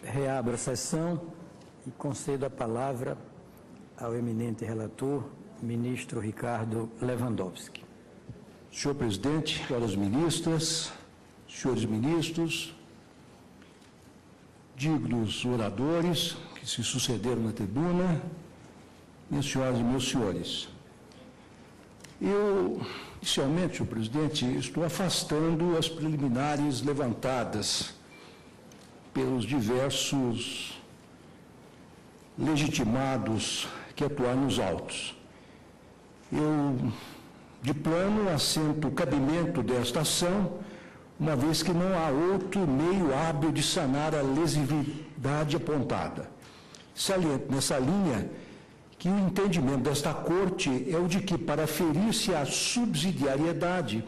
Reabro a sessão e concedo a palavra ao eminente relator, ministro Ricardo Lewandowski. Senhor presidente, senhoras ministras, senhores ministros, dignos oradores que se sucederam na tribuna, minhas senhoras e meus senhores. Eu, inicialmente, senhor presidente, estou afastando as preliminares levantadas pelos diversos legitimados que atuaram nos autos. Eu, de plano, assento o cabimento desta ação, uma vez que não há outro meio hábil de sanar a lesividade apontada. Saliento nessa linha que o entendimento desta Corte é o de que, para aferir-se à subsidiariedade,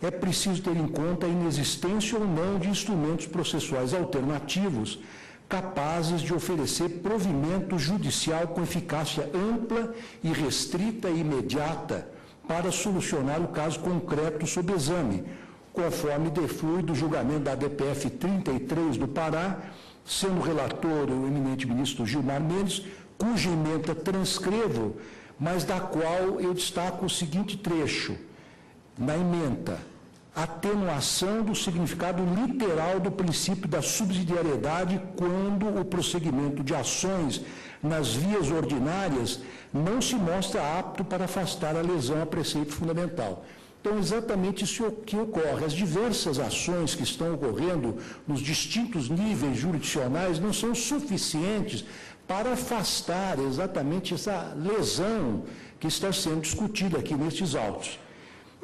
é preciso ter em conta a inexistência ou não de instrumentos processuais alternativos capazes de oferecer provimento judicial com eficácia ampla e restrita e imediata para solucionar o caso concreto sob exame, conforme deflui do julgamento da DPF 33 do Pará, sendo relator o eminente ministro Gilmar Mendes, cuja ementa transcrevo, mas da qual eu destaco o seguinte trecho, na ementa: atenuação do significado literal do princípio da subsidiariedade quando o prosseguimento de ações nas vias ordinárias não se mostra apto para afastar a lesão a preceito fundamental. Então, exatamente isso que ocorre. As diversas ações que estão ocorrendo nos distintos níveis jurisdicionais não são suficientes para afastar exatamente essa lesão que está sendo discutida aqui nestes autos.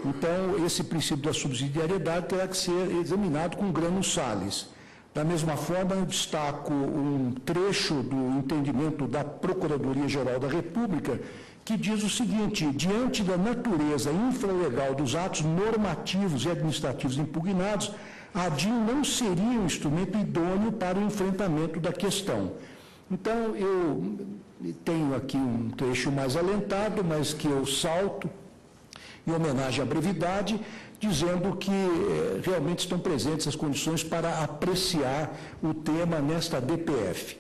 Então, esse princípio da subsidiariedade terá que ser examinado com grano sales. Da mesma forma, eu destaco um trecho do entendimento da Procuradoria-Geral da República, que diz o seguinte: diante da natureza infralegal dos atos normativos e administrativos impugnados, a DIN não seria um instrumento idôneo para o enfrentamento da questão. Então, eu tenho aqui um trecho mais alentado, mas que eu salto, em homenagem à brevidade, dizendo que realmente estão presentes as condições para apreciar o tema nesta DPF.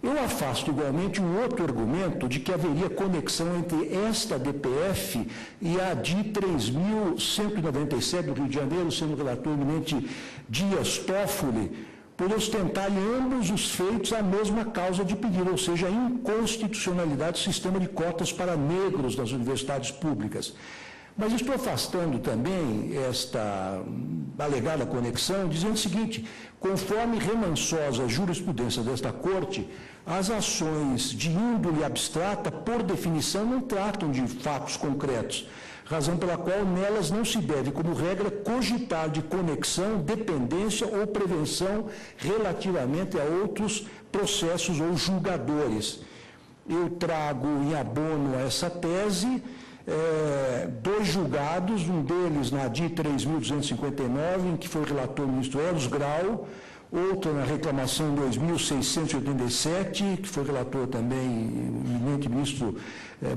Eu afasto igualmente um outro argumento de que haveria conexão entre esta DPF e a DI 3.197 do Rio de Janeiro, sendo relator eminente Dias Toffoli, por ostentarem ambos os feitos a mesma causa de pedido, ou seja, a inconstitucionalidade do sistema de cotas para negros nas universidades públicas. Mas estou afastando também esta alegada conexão, dizendo o seguinte: conforme remansosa jurisprudência desta Corte, as ações de índole abstrata, por definição, não tratam de fatos concretos, razão pela qual nelas não se deve, como regra, cogitar de conexão, dependência ou prevenção relativamente a outros processos ou julgadores. Eu trago em abono a essa tese dois julgados, um deles na DI 3.259, em que foi relator o ministro Eros Grau, outro na reclamação 2.687, que foi relator também o eminente ministro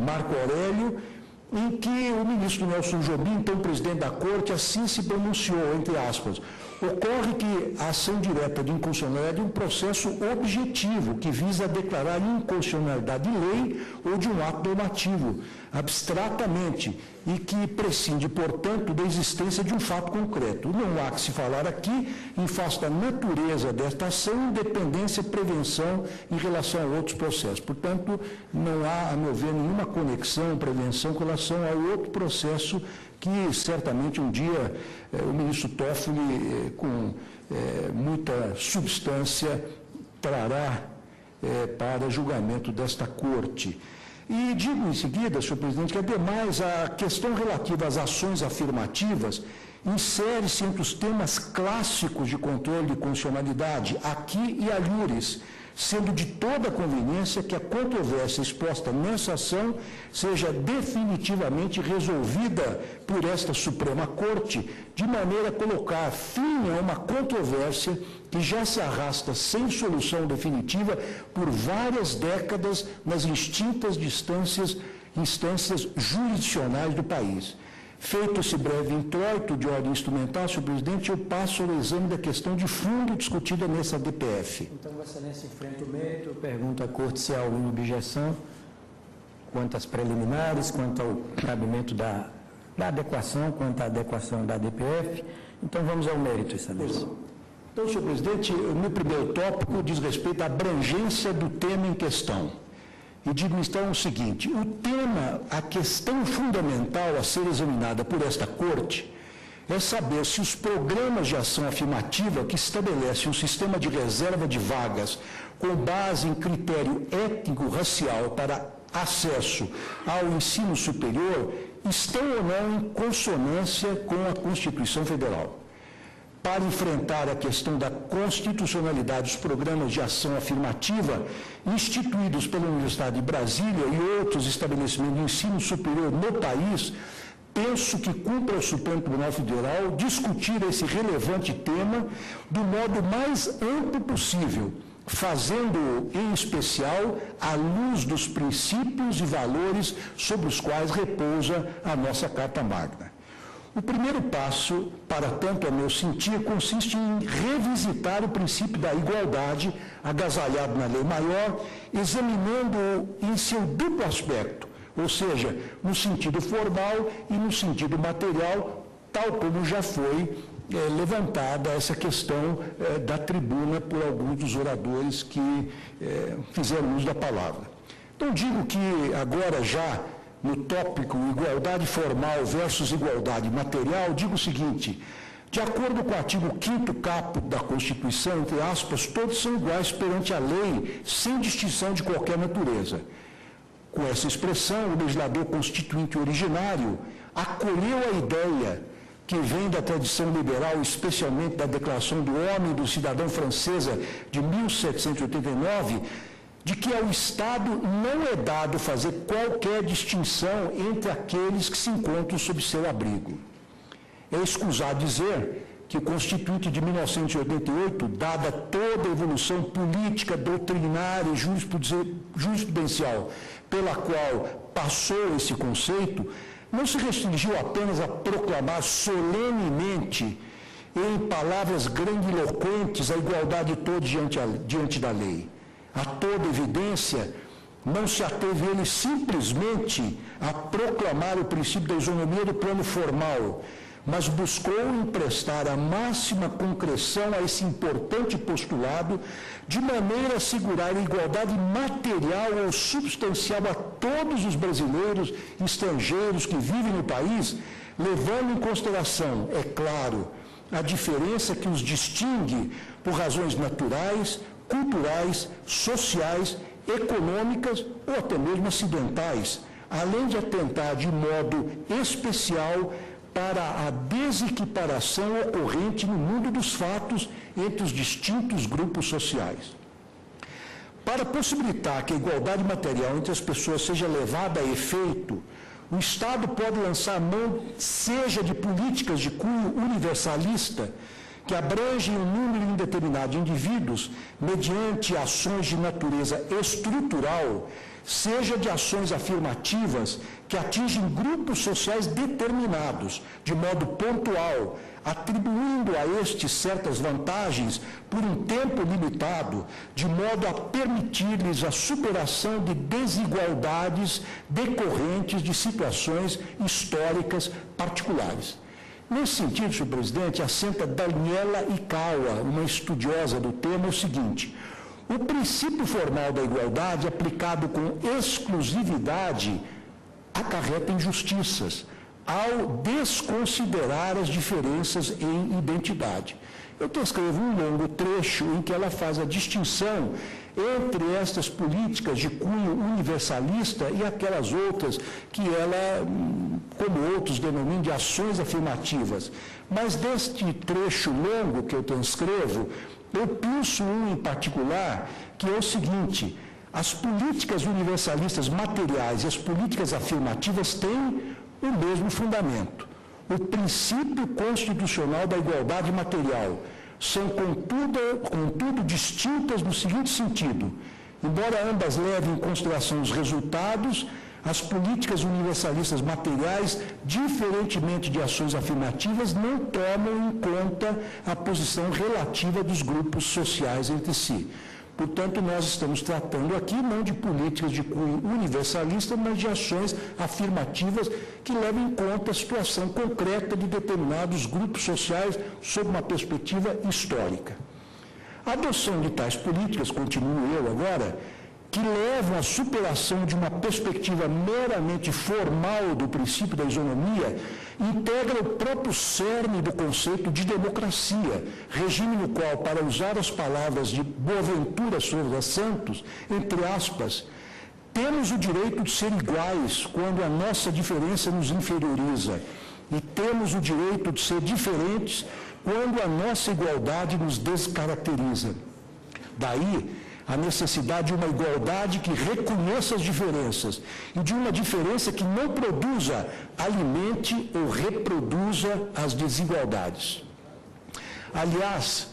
Marco Aurélio, em que o ministro Nelson Jobim, então presidente da Corte, assim se pronunciou, entre aspas: ocorre que a ação direta de inconstitucionalidade é um processo objetivo que visa declarar inconstitucionalidade de lei ou de um ato normativo, abstratamente, e que prescinde, portanto, da existência de um fato concreto. Não há que se falar aqui em face da natureza desta ação, independência e prevenção em relação a outros processos. Portanto, não há, a meu ver, nenhuma conexão, prevenção com relação a outro processo que certamente um dia o ministro Toffoli, com muita substância, trará para julgamento desta Corte. E digo em seguida, senhor presidente, que ademais a questão relativa às ações afirmativas insere-se entre os temas clássicos de controle de constitucionalidade, aqui e alhures, sendo de toda a conveniência que a controvérsia exposta nessa ação seja definitivamente resolvida por esta Suprema Corte, de maneira a colocar fim a uma controvérsia que já se arrasta sem solução definitiva por várias décadas nas distintas instâncias jurisdicionais do país. Feito esse breve introito de ordem instrumental, senhor presidente, eu passo ao exame da questão de fundo discutida nessa DPF. Então, Vossa Excelência enfrenta o mérito. Eu pergunto à Corte se há alguma objeção quanto às preliminares, quanto ao cabimento da adequação, quanto à adequação da DPF. Então, vamos ao mérito, Excelência. Então, senhor presidente, o meu primeiro tópico diz respeito à abrangência do tema em questão. E digo então o seguinte: o tema, a questão fundamental a ser examinada por esta Corte é saber se os programas de ação afirmativa que estabelecem um sistema de reserva de vagas com base em critério étnico-racial para acesso ao ensino superior estão ou não em consonância com a Constituição Federal. Para enfrentar a questão da constitucionalidade dos programas de ação afirmativa instituídos pela Universidade de Brasília e outros estabelecimentos de ensino superior no país, penso que cumpre ao Supremo Tribunal Federal discutir esse relevante tema do modo mais amplo possível, fazendo-o, em especial, à luz dos princípios e valores sobre os quais repousa a nossa Carta Magna. O primeiro passo, para tanto a meu sentir, consiste em revisitar o princípio da igualdade, agasalhado na lei maior, examinando-o em seu duplo aspecto, ou seja, no sentido formal e no sentido material, tal como já foi levantada essa questão da tribuna por alguns dos oradores que fizeram uso da palavra. Então, digo que agora já, no tópico igualdade formal versus igualdade material, digo o seguinte: de acordo com o artigo 5º caput da Constituição, entre aspas, todos são iguais perante a lei, sem distinção de qualquer natureza. Com essa expressão, o legislador constituinte originário acolheu a ideia que vem da tradição liberal, especialmente da Declaração do Homem e do Cidadão francesa de 1789, de que ao Estado não é dado fazer qualquer distinção entre aqueles que se encontram sob seu abrigo. É escusado dizer que o Constituinte de 1988, dada toda a evolução política, doutrinária e jurisprudencial pela qual passou esse conceito, não se restringiu apenas a proclamar solenemente, em palavras grandiloquentes, a igualdade de todos diante da lei. A toda evidência, não se ateve ele simplesmente a proclamar o princípio da isonomia do plano formal, mas buscou emprestar a máxima concreção a esse importante postulado, de maneira a assegurar a igualdade material ou substancial a todos os brasileiros e estrangeiros que vivem no país, levando em consideração, é claro, a diferença que os distingue por razões naturais, culturais, sociais, econômicas ou até mesmo acidentais, além de atentar de modo especial para a desequiparação ocorrente no mundo dos fatos entre os distintos grupos sociais. Para possibilitar que a igualdade material entre as pessoas seja levada a efeito, o Estado pode lançar mão, seja de políticas de cunho universalista, que abrangem um número indeterminado de indivíduos mediante ações de natureza estrutural, seja de ações afirmativas que atingem grupos sociais determinados, de modo pontual, atribuindo a estes certas vantagens por um tempo limitado, de modo a permitir-lhes a superação de desigualdades decorrentes de situações históricas particulares. Nesse sentido, senhor presidente, assenta Daniela Ikawa, uma estudiosa do tema, o seguinte: o princípio formal da igualdade aplicado com exclusividade acarreta injustiças, ao desconsiderar as diferenças em identidade. Eu transcrevo um longo trecho em que ela faz a distinção entre estas políticas de cunho universalista e aquelas outras que ela, como outros denominam, de ações afirmativas. Mas deste trecho longo que eu transcrevo, eu penso um em particular, que é o seguinte: as políticas universalistas materiais e as políticas afirmativas têm o mesmo fundamento. O princípio constitucional da igualdade material são, contudo, distintas no seguinte sentido: embora ambas levem em consideração os resultados, as políticas universalistas materiais, diferentemente de ações afirmativas, não tomam em conta a posição relativa dos grupos sociais entre si. Portanto, nós estamos tratando aqui não de políticas de cunho universalista, mas de ações afirmativas que levam em conta a situação concreta de determinados grupos sociais sob uma perspectiva histórica. A adoção de tais políticas, continuo eu agora, que levam à superação de uma perspectiva meramente formal do princípio da isonomia, integra o próprio cerne do conceito de democracia, regime no qual, para usar as palavras de Boaventura Sousa Santos, entre aspas, temos o direito de ser iguais quando a nossa diferença nos inferioriza, e temos o direito de ser diferentes quando a nossa igualdade nos descaracteriza. Daí, a necessidade de uma igualdade que reconheça as diferenças e de uma diferença que não produza, alimente ou reproduza as desigualdades. Aliás,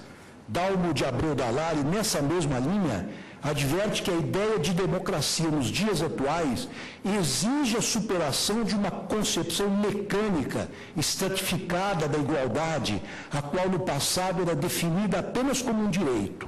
Dalmo de Abreu Dallari, nessa mesma linha, adverte que a ideia de democracia nos dias atuais exige a superação de uma concepção mecânica, estratificada da igualdade, a qual no passado era definida apenas como um direito,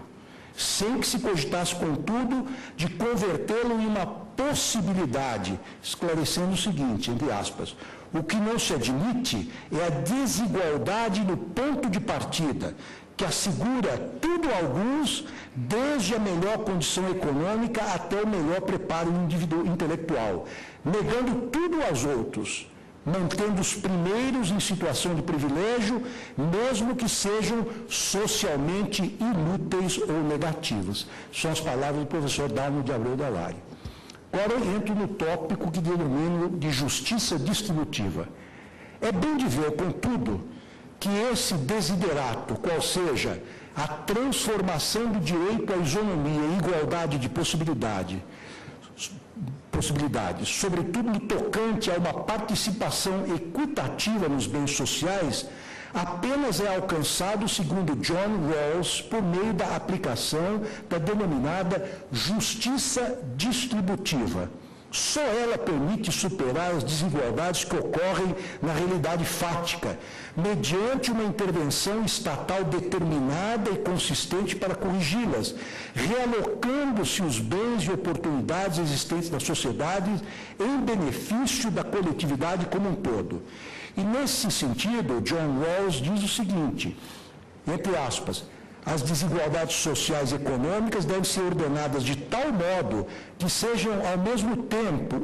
sem que se cogitasse, contudo, de convertê-lo em uma possibilidade, esclarecendo o seguinte, entre aspas, o que não se admite é a desigualdade no ponto de partida, que assegura tudo a alguns, desde a melhor condição econômica até o melhor preparo intelectual, negando tudo aos outros, mantendo os primeiros em situação de privilégio, mesmo que sejam socialmente inúteis ou negativos. São as palavras do professor Dalmo de Abreu Dallari. Agora eu entro no tópico que denomino de justiça distributiva. É bem de ver, contudo, que esse desiderato, qual seja a transformação do direito à isonomia e igualdade de possibilidades, sobretudo no tocante a uma participação equitativa nos bens sociais, apenas é alcançado, segundo John Rawls, por meio da aplicação da denominada justiça distributiva. Só ela permite superar as desigualdades que ocorrem na realidade fática, mediante uma intervenção estatal determinada e consistente para corrigi-las, realocando-se os bens e oportunidades existentes na sociedade em benefício da coletividade como um todo. E nesse sentido, John Rawls diz o seguinte, entre aspas, as desigualdades sociais e econômicas devem ser ordenadas de tal modo que sejam, ao mesmo tempo,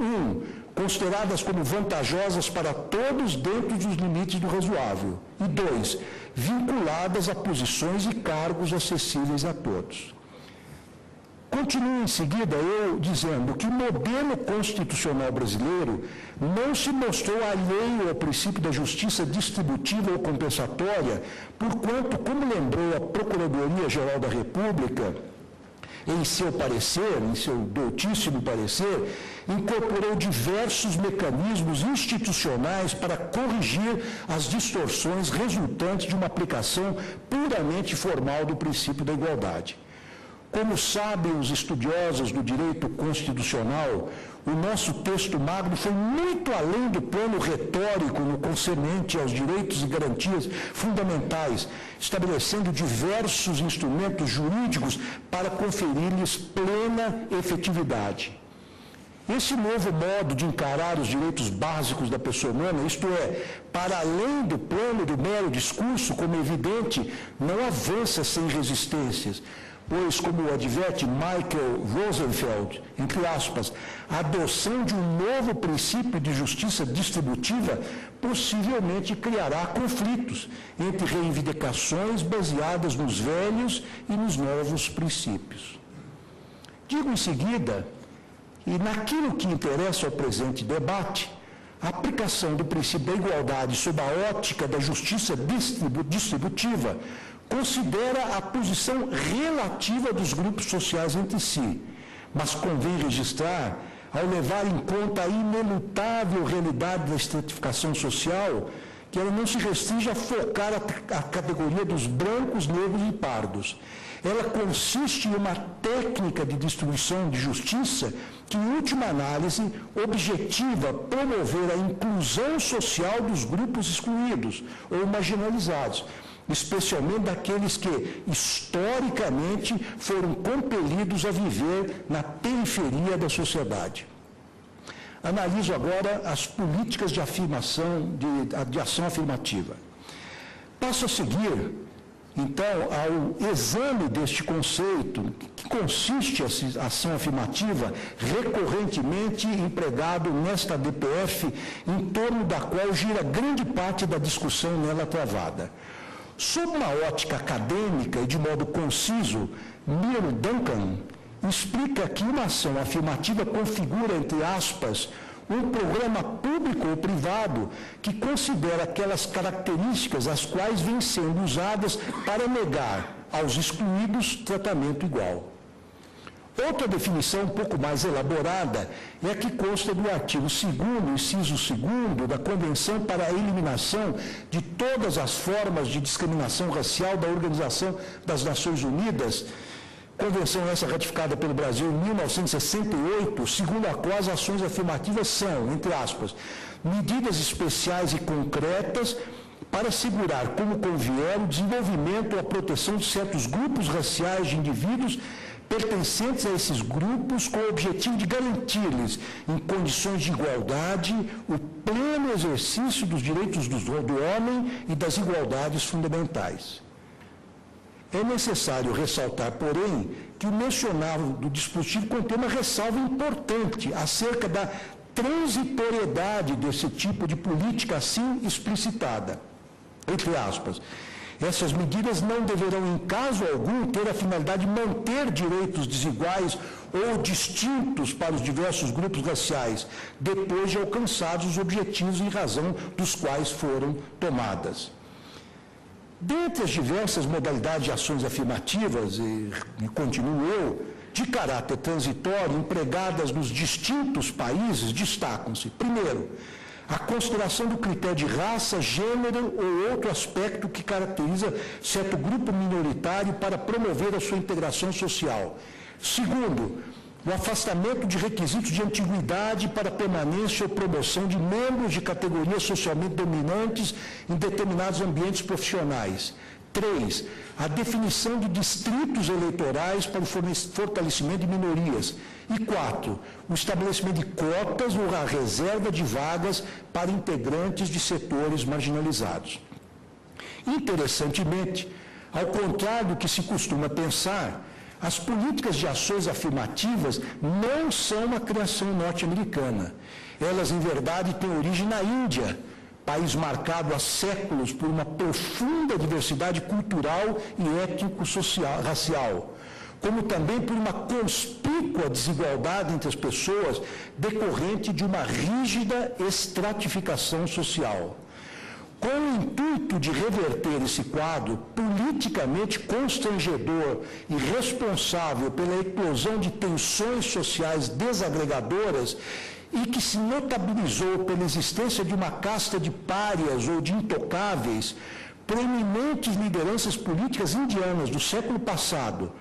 consideradas como vantajosas para todos dentro dos limites do razoável, e 2, vinculadas a posições e cargos acessíveis a todos. Continuo em seguida eu dizendo que o modelo constitucional brasileiro não se mostrou alheio ao princípio da justiça distributiva ou compensatória, porquanto, como lembrou a Procuradoria-Geral da República, em seu parecer, em seu doutíssimo parecer, incorporou diversos mecanismos institucionais para corrigir as distorções resultantes de uma aplicação puramente formal do princípio da igualdade. Como sabem os estudiosos do direito constitucional, o nosso texto magno foi muito além do plano retórico no concernente aos direitos e garantias fundamentais, estabelecendo diversos instrumentos jurídicos para conferir-lhes plena efetividade. Esse novo modo de encarar os direitos básicos da pessoa humana, isto é, para além do plano do mero discurso, como é evidente, não avança sem resistências, pois, como adverte Michael Rosenfeld, entre aspas, a adoção de um novo princípio de justiça distributiva possivelmente criará conflitos entre reivindicações baseadas nos velhos e nos novos princípios. Digo em seguida, e naquilo que interessa ao presente debate, a aplicação do princípio da igualdade sob a ótica da justiça distributiva considera a posição relativa dos grupos sociais entre si, mas convém registrar, ao levar em conta a inelutável realidade da estratificação social, que ela não se restringe a focar a categoria dos brancos, negros e pardos. Ela consiste em uma técnica de distribuição de justiça que, em última análise, objetiva promover a inclusão social dos grupos excluídos ou marginalizados, especialmente daqueles que, historicamente, foram compelidos a viver na periferia da sociedade. Analiso agora as políticas de afirmação, de ação afirmativa. Passo a seguir, então, ao exame deste conceito, que consiste a ação afirmativa recorrentemente empregado nesta DPF, em torno da qual gira grande parte da discussão nela travada. Sob uma ótica acadêmica e de modo conciso, Neil Duncan explica que uma ação afirmativa configura, entre aspas, um programa público ou privado que considera aquelas características as quais vêm sendo usadas para negar aos excluídos tratamento igual. Outra definição um pouco mais elaborada é a que consta do artigo 2º, inciso 2º, da Convenção para a Eliminação de todas as formas de discriminação racial da Organização das Nações Unidas, convenção essa ratificada pelo Brasil em 1968, segundo a qual as ações afirmativas são, entre aspas, medidas especiais e concretas para assegurar, como convier, o desenvolvimento ou a proteção de certos grupos raciais de indivíduos pertencentes a esses grupos com o objetivo de garantir-lhes, em condições de igualdade, o pleno exercício dos direitos do homem e das igualdades fundamentais. É necessário ressaltar, porém, que o mencionado do dispositivo contém uma ressalva importante acerca da transitoriedade desse tipo de política assim explicitada. Entre aspas, essas medidas não deverão, em caso algum, ter a finalidade de manter direitos desiguais ou distintos para os diversos grupos raciais, depois de alcançados os objetivos em razão dos quais foram tomadas. Dentre as diversas modalidades de ações afirmativas, e continuo eu, de caráter transitório, empregadas nos distintos países, destacam-se, primeiro, a consideração do critério de raça, gênero ou outro aspecto que caracteriza certo grupo minoritário para promover a sua integração social. Segundo, o afastamento de requisitos de antiguidade para permanência ou promoção de membros de categorias socialmente dominantes em determinados ambientes profissionais. 3. A definição de distritos eleitorais para o fortalecimento de minorias. E 4. O estabelecimento de cotas ou a reserva de vagas para integrantes de setores marginalizados. Interessantemente, ao contrário do que se costuma pensar, as políticas de ações afirmativas não são uma criação norte-americana. Elas, em verdade, têm origem na Índia, país marcado há séculos por uma profunda diversidade cultural e étnico-racial, como também por uma conspícua desigualdade entre as pessoas decorrente de uma rígida estratificação social. Com o intuito de reverter esse quadro politicamente constrangedor e responsável pela eclosão de tensões sociais desagregadoras e que se notabilizou pela existência de uma casta de párias ou de intocáveis, proeminentes lideranças políticas indianas do século passado,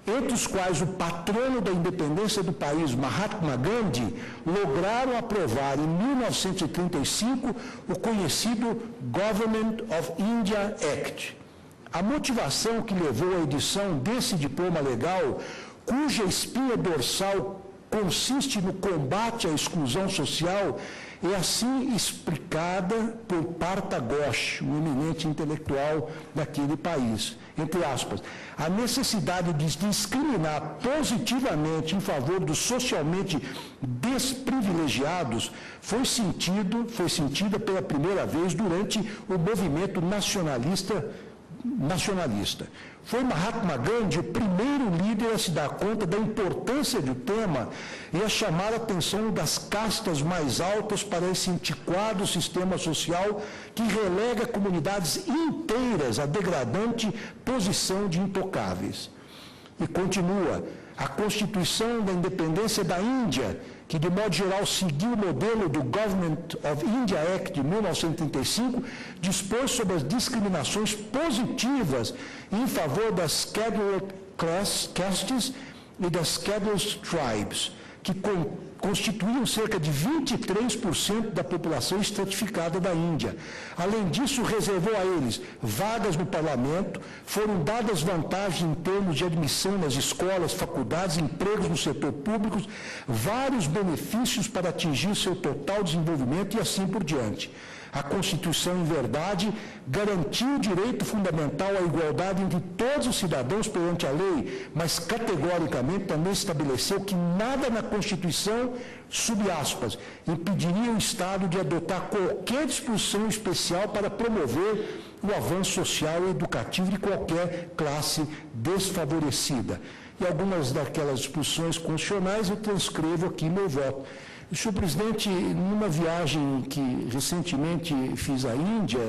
entre os quais o patrono da independência do país, Mahatma Gandhi, lograram aprovar em 1935 o conhecido Government of India Act. A motivação que levou à edição desse diploma legal, cuja espinha dorsal consiste no combate à exclusão social, é assim explicada por Partha Ghosh, um eminente intelectual daquele país. Entre aspas, a necessidade de discriminar positivamente em favor dos socialmente desprivilegiaados foi sentida pela primeira vez durante o movimento nacionalista. Foi Mahatma Gandhi o primeiro líder a se dar conta da importância do tema e a chamar a atenção das castas mais altas para esse antiquado sistema social que relega comunidades inteiras à degradante posição de intocáveis. E continua, a Constituição da Independência da Índia, que de modo geral seguiu o modelo do Government of India Act de 1935, dispôs sobre as discriminações positivas em favor das Scheduled Castes e das Scheduled Tribes, que constituíam cerca de 23% da população estratificada da Índia. Além disso, reservou a eles vagas no parlamento, foram dadas vantagens em termos de admissão nas escolas, faculdades, empregos no setor público, vários benefícios para atingir seu total desenvolvimento e assim por diante. A Constituição, em verdade, garantiu o direito fundamental à igualdade entre todos os cidadãos perante a lei, mas categoricamente também estabeleceu que nada na Constituição, sob aspas, impediria o Estado de adotar qualquer disposição especial para promover o avanço social e educativo de qualquer classe desfavorecida. E algumas daquelas disposições constitucionais eu transcrevo aqui meu voto. Senhor presidente, numa viagem que recentemente fiz à Índia,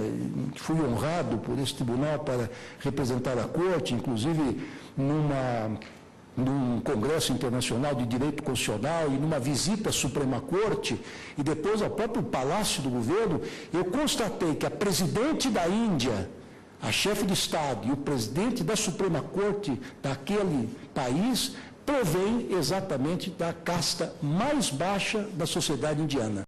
fui honrado por esse tribunal para representar a Corte, inclusive num congresso internacional de direito constitucional e numa visita à Suprema Corte e depois ao próprio Palácio do Governo, eu constatei que a presidente da Índia, a chefe de Estado e o presidente da Suprema Corte daquele país provém exatamente da casta mais baixa da sociedade indiana.